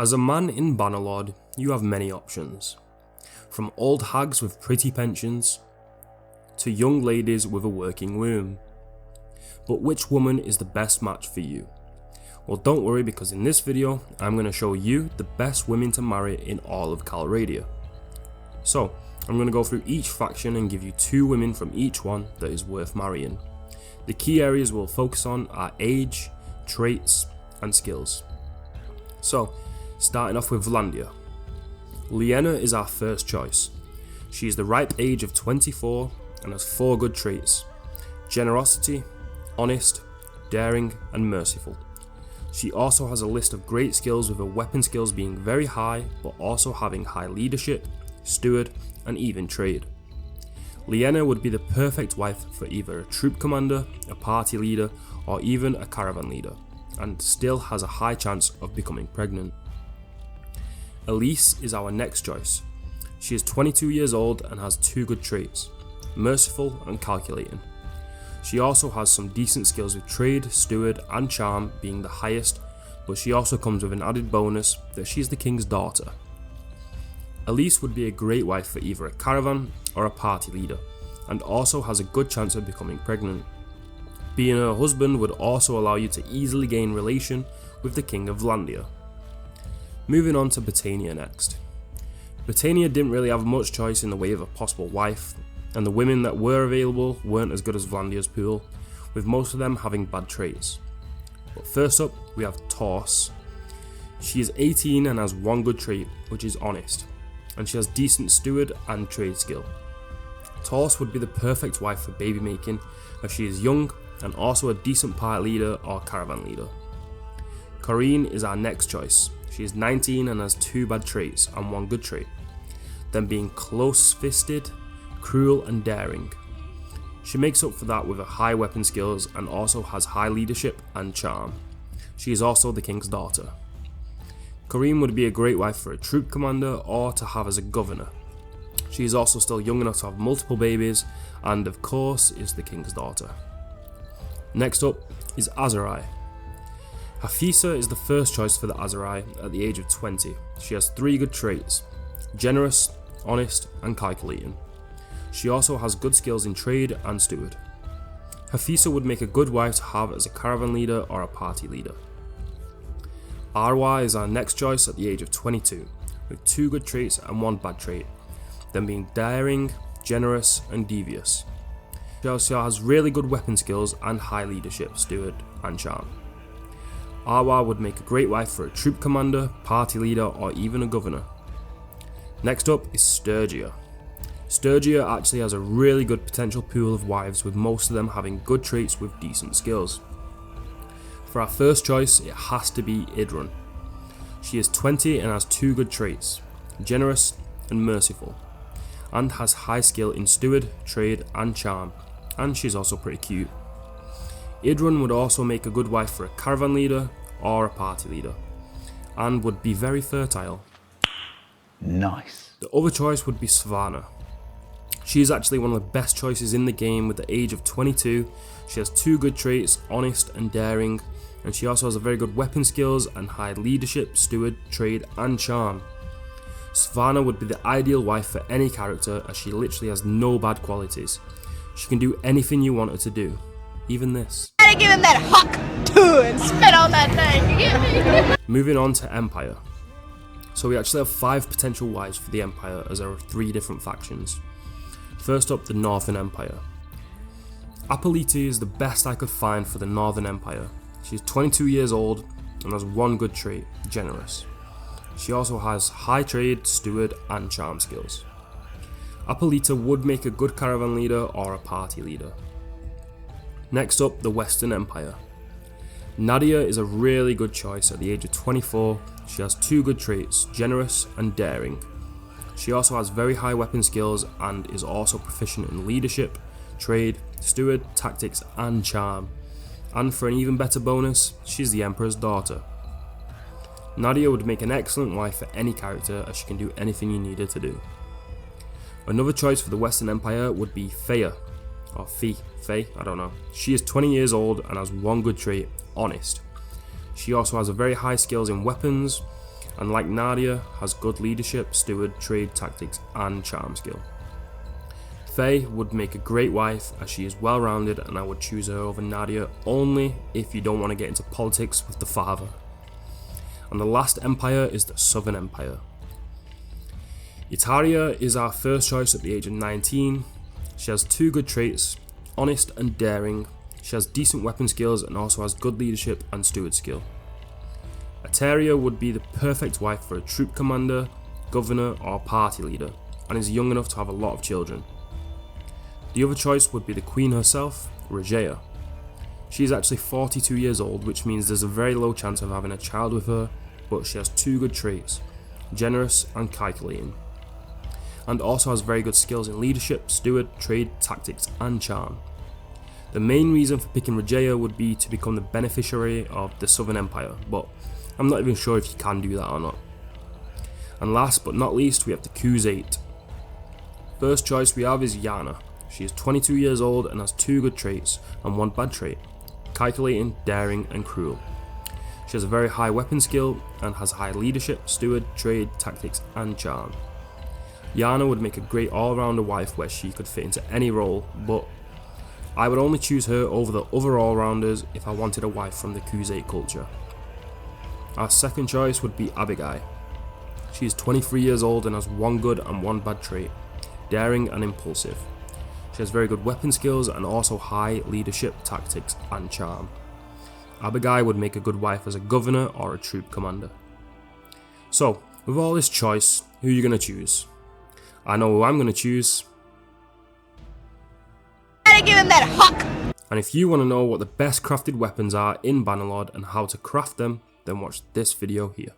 As a man in Bannerlord, you have many options. From old hags with pretty pensions, to young ladies with a working womb. But which woman is the best match for you? Well, don't worry, because in this video, I'm going to show you the best women to marry in all of calradia. So, I'm going to go through each faction and give you 2 women from each one that is worth marrying. The key areas we'll focus on are age, traits, and skills. So, starting off with Vlandia. Liena is our first choice. She is the ripe age of 24 and has 4 good traits: generosity, honest, daring, and merciful. She also has a list of great skills, with her weapon skills being very high, but also having high leadership, steward, and even trade. Liena would be the perfect wife for either a troop commander, a party leader, or even a caravan leader, and still has a high chance of becoming pregnant. Elise is our next choice. She is 22 years old and has 2 good traits: merciful and calculating. She also has some decent skills with trade, steward, and charm being the highest, but she also comes with an added bonus that she is the king's daughter. Elise would be a great wife for either a caravan or a party leader, and also has a good chance of becoming pregnant. Being her husband would also allow you to easily gain relation with the king of Vlandia. Moving on to Britannia next. Britannia didn't really have much choice in the way of a possible wife, and the women that were available weren't as good as Vlandia's pool, with most of them having bad traits. But first up, we have Tors. She is 18 and has 1 good trait, which is honest, and she has decent steward and trade skill. Tors would be the perfect wife for baby making, as she is young and also a decent party leader or caravan leader. Corinne is our next choice. She is 19 and has 2 bad traits and 1 good trait, then being close-fisted, cruel, and daring. She makes up for that with her high weapon skills and also has high leadership and charm. She is also the king's daughter. Corinne would be a great wife for a troop commander or to have as a governor. She is also still young enough to have multiple babies, and of course is the king's daughter. Next up is Azarai. Hafisa is the first choice for the Azarai at the age of 20. She has 3 good traits: generous, honest, and calculating. She also has good skills in trade and steward. Hafisa would make a good wife to have as a caravan leader or a party leader. Arwa is our next choice at the age of 22, with 2 good traits and 1 bad trait, then being daring, generous, and devious. She also has really good weapon skills and high leadership, steward, and charm. Arwa would make a great wife for a troop commander, party leader, or even a governor. Next up is Sturgia. Sturgia actually has a really good potential pool of wives, with most of them having good traits with decent skills. For our first choice, it has to be Idrun. She is 20 and has 2 good traits: generous and merciful, and has high skill in steward, trade, and charm, and she's also pretty cute. Idrun would also make a good wife for a caravan leader or a party leader, and would be very fertile. Nice. The other choice would be Svanna. She is actually one of the best choices in the game with the age of 22. She has 2 good traits, honest and daring, and she also has a very good weapon skills and high leadership, steward, trade, and charm. Svanna would be the ideal wife for any character, as she literally has no bad qualities. She can do anything you want her to do, even this. Gotta give him that huck too and spit out that thing, you get me? Moving on to Empire. So we actually have 5 potential wives for the Empire, as there are 3 different factions. First up, the Northern Empire. Apolite is the best I could find for the Northern Empire. She is 22 years old and has 1 good trait: generous. She also has high trade, steward, and charm skills. Apolite would make a good caravan leader or a party leader. Next up, the Western Empire. Nadia is a really good choice at the age of 24. She has 2 good traits: generous and daring. She also has very high weapon skills and is also proficient in leadership, trade, steward, tactics, and charm. And for an even better bonus, she's the Emperor's daughter. Nadia would make an excellent wife for any character, as she can do anything you need her to do. Another choice for the Western Empire would be Faye, or Faye, I don't know. She is 20 years old and has 1 good trait: honest. She also has a very high skills in weapons, and like Nadia, has good leadership, steward, trade, tactics and charm skill. Faye would make a great wife as she is well rounded, and I would choose her over Nadia only if you don't want to get into politics with the father. And the last empire is the Southern Empire. Itaria is our first choice at the age of 19. She has 2 good traits, honest and daring. She has decent weapon skills and also has good leadership and steward skill. Itaria would be the perfect wife for a troop commander, governor or party leader, and is young enough to have a lot of children. The other choice would be the queen herself, Regea. She is actually 42 years old, which means there's a very low chance of having a child with her, but she has 2 good traits, generous and calculating, and also has very good skills in leadership, steward, trade, tactics and charm. The main reason for picking Regea would be to become the beneficiary of the Southern Empire, but I'm not even sure if you can do that or not. And last but not least, we have the Crusade. First choice we have is Yana. She is 22 years old and has 2 good traits and 1 bad trait, calculating, daring and cruel. She has a very high weapon skill and has high leadership, steward, trade, tactics and charm. Yana would make a great all-rounder wife where she could fit into any role, but I would only choose her over the other all-rounders if I wanted a wife from the Crusade culture. Our second choice would be Abigail. She is 23 years old and has 1 good and 1 bad trait, daring and impulsive. She has very good weapon skills and also high leadership, tactics and charm. Abigail would make a good wife as a governor or a troop commander. So, with all this choice, who are you going to choose? I know who I'm going to choose. Gotta give him that huck! And if you want to know what the best crafted weapons are in Bannerlord and how to craft them, then watch this video here.